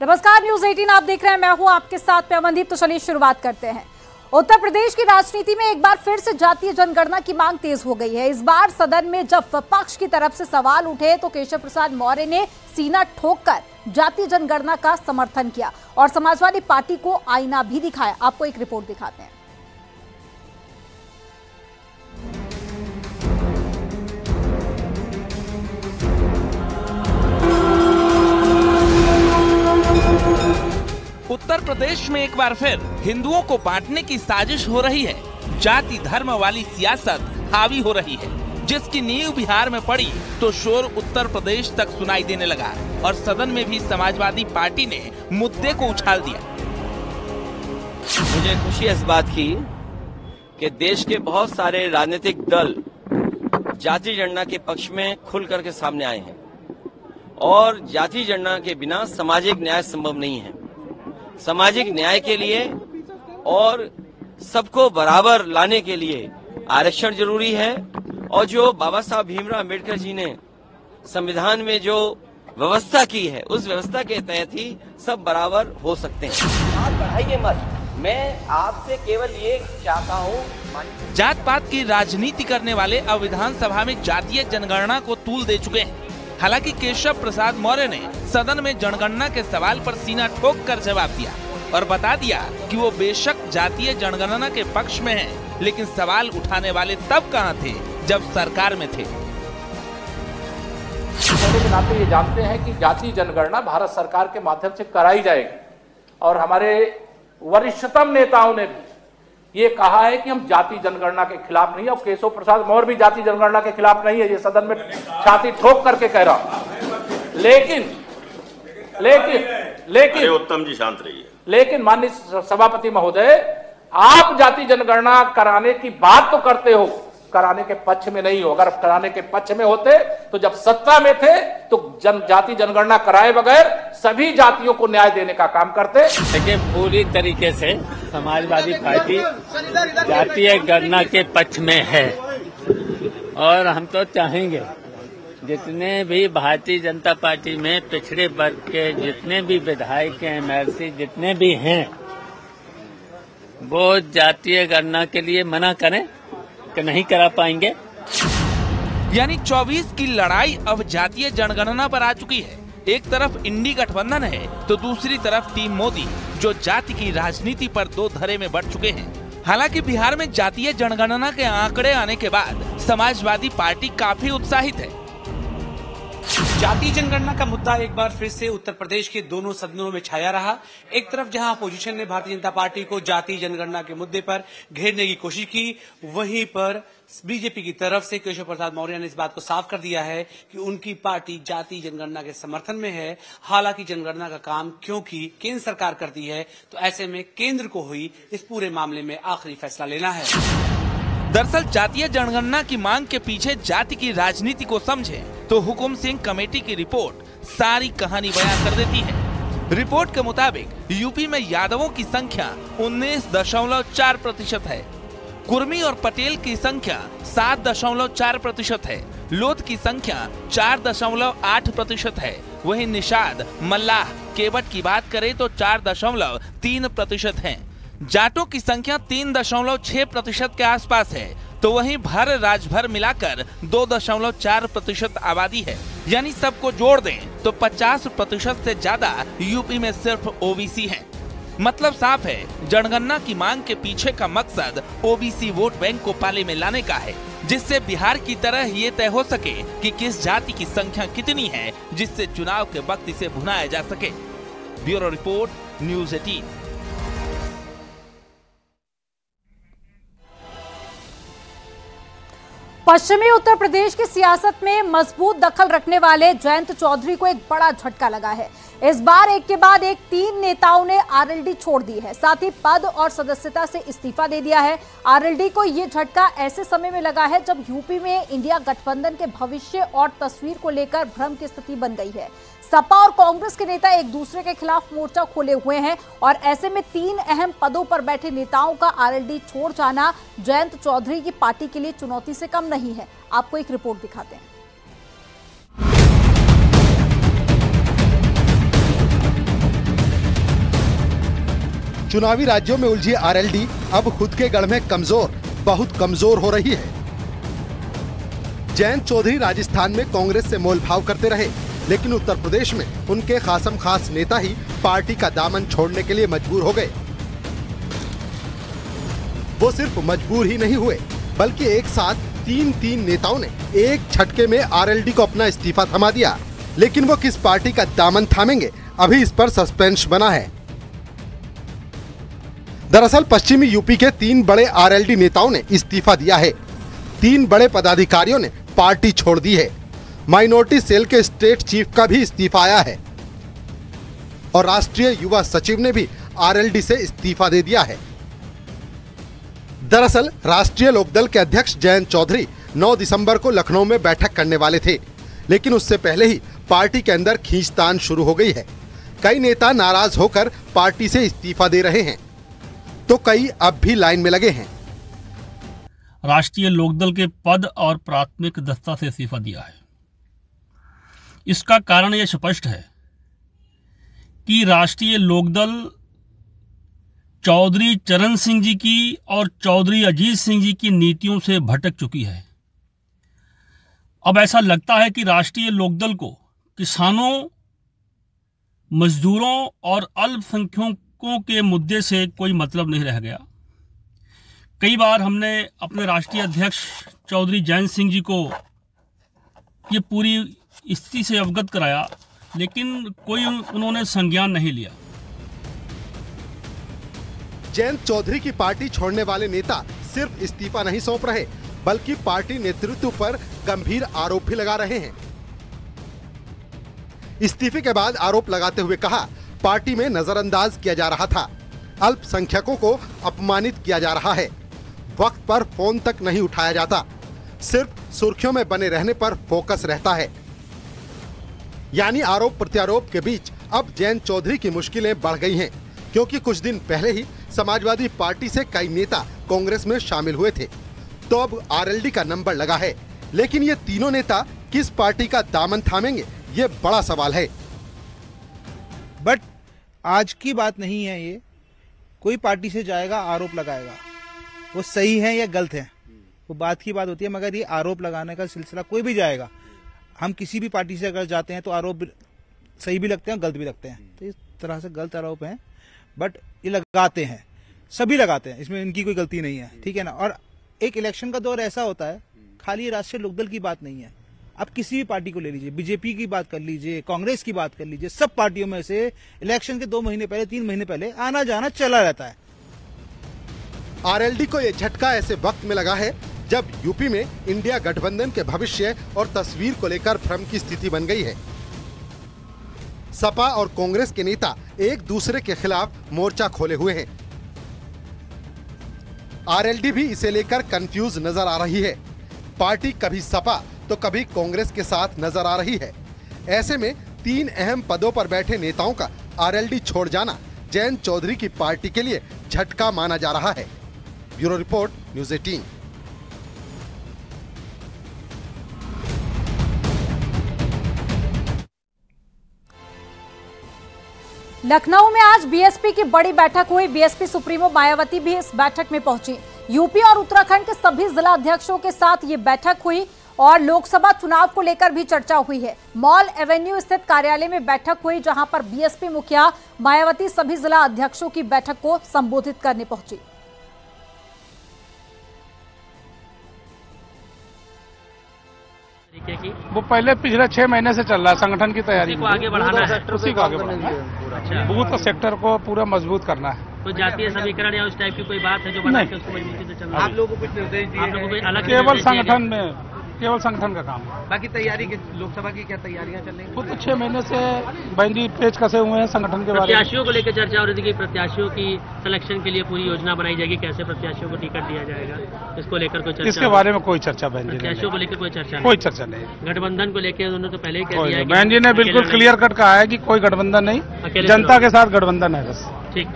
नमस्कार, न्यूज 18 आप देख रहे हैं। मैं हूं आपके साथ में अमनदीप। तो चलिए शुरुआत करते हैं। उत्तर प्रदेश की राजनीति में एक बार फिर से जातीय जनगणना की मांग तेज हो गई है। इस बार सदन में जब विपक्ष की तरफ से सवाल उठे तो केशव प्रसाद मौर्य ने सीना ठोककर जातीय जनगणना का समर्थन किया और समाजवादी पार्टी को आईना भी दिखाया। आपको एक रिपोर्ट दिखाते हैं। उत्तर प्रदेश में एक बार फिर हिंदुओं को बांटने की साजिश हो रही है। जाति धर्म वाली सियासत हावी हो रही है, जिसकी नींव बिहार में पड़ी तो शोर उत्तर प्रदेश तक सुनाई देने लगा और सदन में भी समाजवादी पार्टी ने मुद्दे को उछाल दिया। मुझे खुशी है इस बात की कि देश के बहुत सारे राजनीतिक दल जाति जनगणना के पक्ष में खुल करके सामने आए हैं और जाति जनगणना के बिना सामाजिक न्याय संभव नहीं है। सामाजिक न्याय के लिए और सबको बराबर लाने के लिए आरक्षण जरूरी है और जो बाबा साहब भीमराव अम्बेडकर जी ने संविधान में जो व्यवस्था की है उस व्यवस्था के तहत ही सब बराबर हो सकते हैं। आप बढ़ाइए मत, मैं आपसे केवल ये चाहता हूँ। जात पात की राजनीति करने वाले अब विधानसभा में जातीय जनगणना को तूल दे चुके हैं। हालांकि केशव प्रसाद मौर्य ने सदन में जनगणना के सवाल पर सीना ठोक कर जवाब दिया और बता दिया कि वो बेशक जातीय जनगणना के पक्ष में हैं, लेकिन सवाल उठाने वाले तब कहां थे जब सरकार में थे। होने के नाते ये जानते हैं कि जातीय जनगणना भारत सरकार के माध्यम से कराई जाएगी और हमारे वरिष्ठतम नेताओं ने भी ये कहा है कि हम जाति जनगणना के खिलाफ नहीं है। और केशव प्रसाद मौर्य भी जाति जनगणना के खिलाफ नहीं है, ये सदन में छाती ठोक करके कह रहा हूं। लेकिन उत्तम जी शांत रहिए। लेकिन माननीय सभापति महोदय, आप जाति जनगणना कराने की बात तो करते हो, कराने के पक्ष में नहीं हो। अगर कराने के पक्ष में होते तो जब सत्ता में थे तो जाति जनगणना कराए बगैर सभी जातियों को न्याय देने का काम करते। देखिए, पूरी तरीके से समाजवादी पार्टी जातीय गणना के पक्ष में है और हम तो चाहेंगे जितने भी भारतीय जनता पार्टी में पिछड़े वर्ग के जितने भी विधायक एमएलसी जितने भी हैं वो जातीय गणना के लिए मना करें कि नहीं करा पाएंगे। यानी 24 की लड़ाई अब जातीय जनगणना पर आ चुकी है। एक तरफ इंडी गठबंधन है तो दूसरी तरफ टीम मोदी, जो जाति की राजनीति पर दो धरे में बढ़ चुके हैं। हालांकि बिहार में जातीय जनगणना के आंकड़े आने के बाद समाजवादी पार्टी काफी उत्साहित है। जातीय जनगणना का मुद्दा एक बार फिर से उत्तर प्रदेश के दोनों सदनों में छाया रहा। एक तरफ जहां अपोजिशन ने भारतीय जनता पार्टी को जातीय जनगणना के मुद्दे पर घेरने की कोशिश की, वहीं पर बीजेपी की तरफ से केशव प्रसाद मौर्य ने इस बात को साफ कर दिया है कि उनकी पार्टी जातीय जनगणना के समर्थन में है। हालांकि जनगणना का काम क्योंकि केंद्र सरकार करती है तो ऐसे में केंद्र को हुई इस पूरे मामले में आखिरी फैसला लेना है। दरअसल जातीय जनगणना की मांग के पीछे जाति की राजनीति को समझे तो हुकुम सिंह कमेटी की रिपोर्ट सारी कहानी बयां कर देती है। रिपोर्ट के मुताबिक यूपी में यादवों की संख्या 19.4% है, कुर्मी और पटेल की संख्या 7.4% है, लोथ की संख्या 4.8% है। वहीं निषाद, मल्लाह, केवट की बात करें तो 4.3% है। जाटों की संख्या 3.6% के आसपास है, तो वहीं भर राजभर मिलाकर 2.4% आबादी है। यानी सबको जोड़ दें तो 50% से ज्यादा यूपी में सिर्फ ओबीसी हैं। मतलब साफ है, जनगणना की मांग के पीछे का मकसद ओबीसी वोट बैंक को पाले में लाने का है, जिससे बिहार की तरह ये तय हो सके कि किस जाति की संख्या कितनी है, जिससे चुनाव के वक्त इसे भुनाया जा सके। Bureau report, news 18। पश्चिमी उत्तर प्रदेश की सियासत में मजबूत दखल रखने वाले जयंत चौधरी को एक बड़ा झटका लगा है। इस बार एक के बाद एक 3 नेताओं ने आरएलडी छोड़ दी है, साथ ही पद और सदस्यता से इस्तीफा दे दिया है। आरएलडी को यह झटका ऐसे समय में लगा है जब यूपी में इंडिया गठबंधन के भविष्य और तस्वीर को लेकर भ्रम की स्थिति बन गई है। सपा और कांग्रेस के नेता एक दूसरे के खिलाफ मोर्चा खोले हुए हैं और ऐसे में 3 अहम पदों पर बैठे नेताओं का आरएलडी छोड़ जाना जयंत चौधरी की पार्टी के लिए चुनौती से कम नहीं है। आपको एक रिपोर्ट दिखाते हैं। चुनावी राज्यों में उलझी आरएलडी अब खुद के गढ़ में कमजोर, बहुत कमजोर हो रही है। जयंत चौधरी राजस्थान में कांग्रेस से मोलभाव करते रहे, लेकिन उत्तर प्रदेश में उनके खासम खास नेता ही पार्टी का दामन छोड़ने के लिए मजबूर हो गए। वो सिर्फ मजबूर ही नहीं हुए, बल्कि एक साथ तीन नेताओं ने एक झटके में आरएलडी को अपना इस्तीफा थमा दिया। लेकिन वो किस पार्टी का दामन थामेंगे, अभी इस पर सस्पेंस बना है। दरअसल पश्चिमी यूपी के 3 बड़े आरएलडी नेताओं ने इस्तीफा दिया है। 3 बड़े पदाधिकारियों ने पार्टी छोड़ दी है। माइनॉरिटी सेल के स्टेट चीफ का भी इस्तीफा आया है और राष्ट्रीय युवा सचिव ने भी आरएलडी से इस्तीफा दे दिया है। दरअसल राष्ट्रीय लोकदल के अध्यक्ष जयंत चौधरी 9 दिसंबर को लखनऊ में बैठक करने वाले थे, लेकिन उससे पहले ही पार्टी के अंदर खींचतान शुरू हो गई है। कई नेता नाराज होकर पार्टी से इस्तीफा दे रहे हैं, तो कई अब भी लाइन में लगे हैं। राष्ट्रीय लोकदल के पद और प्राथमिक दस्ता से इस्तीफा दिया है। इसका कारण यह स्पष्ट है कि राष्ट्रीय लोकदल चौधरी चरण सिंह जी की और चौधरी अजीत सिंह जी की नीतियों से भटक चुकी है। अब ऐसा लगता है कि राष्ट्रीय लोकदल को किसानों, मजदूरों और अल्पसंख्यकों के मुद्दे से कोई मतलब नहीं रह गया। कई बार हमने अपने राष्ट्रीय अध्यक्ष चौधरी जयंत सिंह जी को ये पूरी स्थिति से अवगत कराया, लेकिन कोई उन्होंने संज्ञान नहीं लिया। जयंत चौधरी की पार्टी छोड़ने वाले नेता सिर्फ इस्तीफा नहीं सौंप रहे, बल्कि पार्टी नेतृत्व पर गंभीर आरोप भी लगा रहे हैं। इस्तीफे के बाद आरोप लगाते हुए कहा, पार्टी में नजरअंदाज किया जा रहा था, अल्पसंख्यकों को अपमानित किया जा रहा है, वक्त पर फोन तक नहीं उठाया जाता, सिर्फ सुर्खियों में बने रहने पर फोकस रहता है। यानी आरोप प्रत्यारोप के बीच अब जयंत चौधरी की मुश्किलें बढ़ गई हैं, क्योंकि कुछ दिन पहले ही समाजवादी पार्टी से कई नेता कांग्रेस में शामिल हुए थे, तो अब आरएलडी का नंबर लगा है। लेकिन ये तीनों नेता किस पार्टी का दामन थामेंगे, ये बड़ा सवाल है। बट आज की बात नहीं है, ये कोई पार्टी से जाएगा, आरोप लगाएगा, वो सही है या गलत है वो बात की बात होती है, मगर ये आरोप लगाने का सिलसिला कोई भी जाएगा। हम किसी भी पार्टी से अगर जाते हैं तो आरोप सही भी लगते हैं, गलत भी लगते हैं, तो इस तरह से गलत आरोप हैं, बट ये लगाते हैं, सभी लगाते हैं, इसमें इनकी कोई गलती नहीं है, ठीक है ना। और एक इलेक्शन का दौर ऐसा होता है, खाली राष्ट्रीय लोकदल की बात नहीं है, आप किसी भी पार्टी को ले लीजिए, बीजेपी की बात कर लीजिए, कांग्रेस की बात कर लीजिए, सब पार्टियों में से इलेक्शन के 2 महीने पहले, 3 महीने पहले आना जाना चला रहता है। आरएलडी को यह झटका ऐसे वक्त में लगा है जब यूपी में इंडिया गठबंधन के भविष्य और तस्वीर को लेकर भ्रम की स्थिति बन गई है। सपा और कांग्रेस के नेता एक दूसरे के खिलाफ मोर्चा खोले हुए हैं। आरएलडी भी इसे लेकर कंफ्यूज नजर आ रही है। पार्टी कभी सपा तो कभी कांग्रेस के साथ नजर आ रही है। ऐसे में 3 अहम पदों पर बैठे नेताओं का आरएलडी छोड़ जाना जयंत चौधरी की पार्टी के लिए झटका माना जा रहा है। Bureau report, news 18। लखनऊ में आज बीएसपी की बड़ी बैठक हुई। बीएसपी सुप्रीमो मायावती भी इस बैठक में पहुंची। यूपी और उत्तराखंड के सभी जिला अध्यक्षों के साथ ये बैठक हुई और लोकसभा चुनाव को लेकर भी चर्चा हुई है। मॉल एवेन्यू स्थित कार्यालय में बैठक हुई, जहां पर बीएसपी मुखिया मायावती सभी जिला अध्यक्षों की बैठक को संबोधित करने पहुंची। वो पहले पिछले 6 महीने से चल रहा है, संगठन की तैयारी को आगे बढ़ाना है, उसी को आगे बढ़ाना है। अच्छा, बूथ सेक्टर को पूरा मजबूत करना है। तो जातीय समीकरण या उस टाइप की कोई बात है जो बना के उसको मजबूती से चलना है? आप लोगों को कुछ निर्देश दिए हैं? अलग केवल संगठन में, केवल संगठन का काम है। बाकी तैयारी की, लोकसभा की क्या तैयारियां चल रही हैं? वो तो 6 महीने से बंदी पेच कसे हुए हैं संगठन के बारे में। प्रत्याशियों को लेकर चर्चा हो रही थी कि प्रत्याशियों की सिलेक्शन के लिए पूरी योजना बनाई जाएगी, कैसे प्रत्याशियों को टिकट दिया जाएगा, इसको लेकर कोई चर्चा? इसके बारे में कोई चर्चा बहन जी, प्रत्याशियों को लेकर कोई चर्चा? कोई चर्चा नहीं। गठबंधन को लेकर उन्होंने तो पहले ही कह दिया है। बहन जी ने बिल्कुल क्लियर कट कहा है कि कोई गठबंधन नहीं, जनता के साथ गठबंधन है बस। ठीक।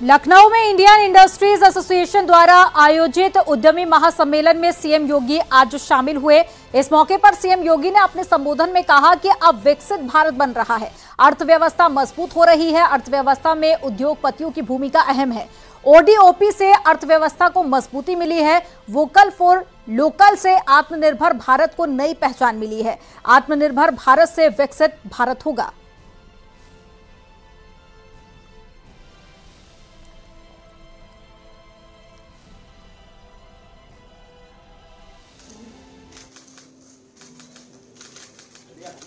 लखनऊ में इंडियन इंडस्ट्रीज एसोसिएशन द्वारा आयोजित उद्यमी महासम्मेलन में सीएम योगी आज शामिल हुए। इस मौके पर सीएम योगी ने अपने संबोधन में कहा कि अब विकसित भारत बन रहा है, अर्थव्यवस्था मजबूत हो रही है, अर्थव्यवस्था में उद्योगपतियों की भूमिका अहम है। ओडीओपी से अर्थव्यवस्था को मजबूती मिली है। वोकल फॉर लोकल से आत्मनिर्भर भारत को नई पहचान मिली है। आत्मनिर्भर भारत से विकसित भारत होगा।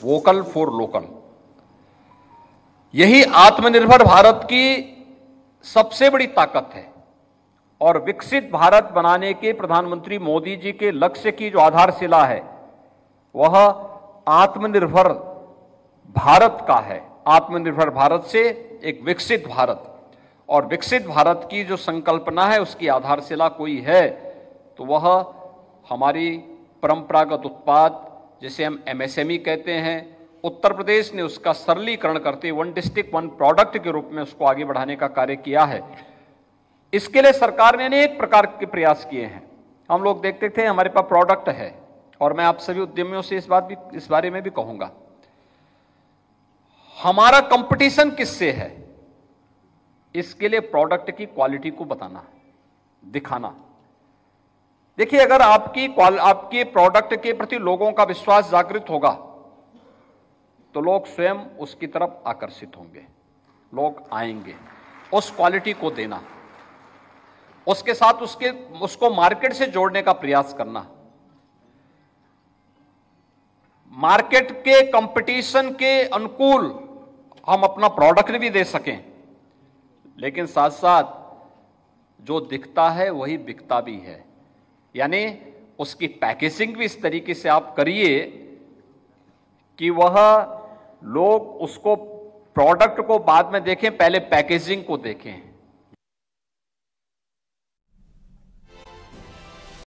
वोकल फॉर लोकल, यही आत्मनिर्भर भारत की सबसे बड़ी ताकत है। और विकसित भारत बनाने के प्रधानमंत्री मोदी जी के लक्ष्य की जो आधारशिला है वह आत्मनिर्भर भारत का है। आत्मनिर्भर भारत से एक विकसित भारत, और विकसित भारत की जो संकल्पना है उसकी आधारशिला कोई है तो वह हमारी परंपरागत उत्पाद जिसे हम एमएसएमई कहते हैं, उत्तर प्रदेश ने उसका सरलीकरण करते वन डिस्ट्रिक्ट वन प्रोडक्ट के रूप में उसको आगे बढ़ाने का कार्य किया है। इसके लिए सरकार ने अनेक प्रकार के प्रयास किए हैं। हम लोग देखते थे हमारे पास प्रोडक्ट है, और मैं आप सभी उद्यमियों से इस बारे में भी कहूंगा, हमारा कंपटीशन किससे है, इसके लिए प्रोडक्ट की क्वालिटी को बताना, दिखाना। देखिए, अगर आपके प्रोडक्ट के प्रति लोगों का विश्वास जागृत होगा तो लोग स्वयं उसकी तरफ आकर्षित होंगे, लोग आएंगे। उस क्वालिटी को देना, उसके साथ उसको मार्केट से जोड़ने का प्रयास करना, मार्केट के कंपटीशन के अनुकूल हम अपना प्रोडक्ट भी दे सकें, लेकिन साथ साथ जो दिखता है वही बिकता भी है। यानी उसकी पैकेजिंग भी इस तरीके से आप करिए कि वह लोग उसको प्रोडक्ट को बाद में देखें, पहले पैकेजिंग को देखें।